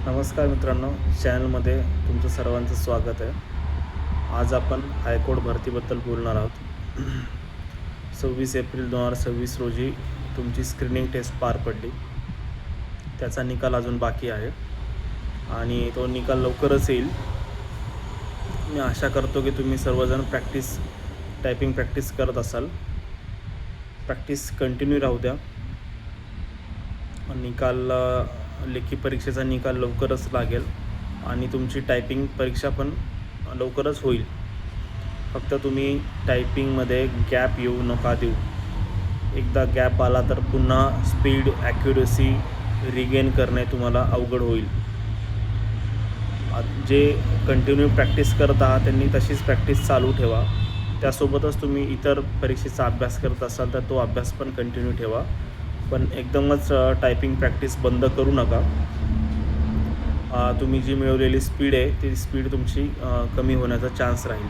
नमस्कार मित्रांनो, चॅनलमध्ये तुमचं सर्वांचं स्वागत आहे. आज आपण हायकोर्ट भरतीबद्दल बोलणार आहोत. 26 एप्रिल 2026 रोजी तुमची स्क्रीनिंग टेस्ट पार पडली. त्याचा निकाल अजून बाकी आहे आणि तो निकाल लवकरच येईल. मी आशा करतो की तुम्ही सर्वजण टायपिंग प्रॅक्टिस करत असाल. प्रॅक्टिस कंटिन्यू राहू द्या. लेखी परीक्षेचा निकाल लवकरच लागेल आणि तुमची टायपिंग परीक्षा पण लवकरच होईल. फक्त तुम्ही टायपिंगमध्ये गॅप येऊ नका देऊ. एकदा गॅप आला तर पुन्हा स्पीड ॲक्युरसी रिगेन करणे तुम्हाला अवघड होईल. जे कंटिन्यू प्रॅक्टिस करत आहात त्यांनी तशीच प्रॅक्टिस चालू ठेवा. त्यासोबतच तुम्ही इतर परीक्षेचा अभ्यास करत असाल तर तो अभ्यास पण कंटिन्यू ठेवा. पण एकदमच टायपिंग प्रॅक्टिस बंद करू नका. तुम्ही जी मिळवलेली स्पीड आहे ती स्पीड तुमची कमी होण्याचा चान्स राहील.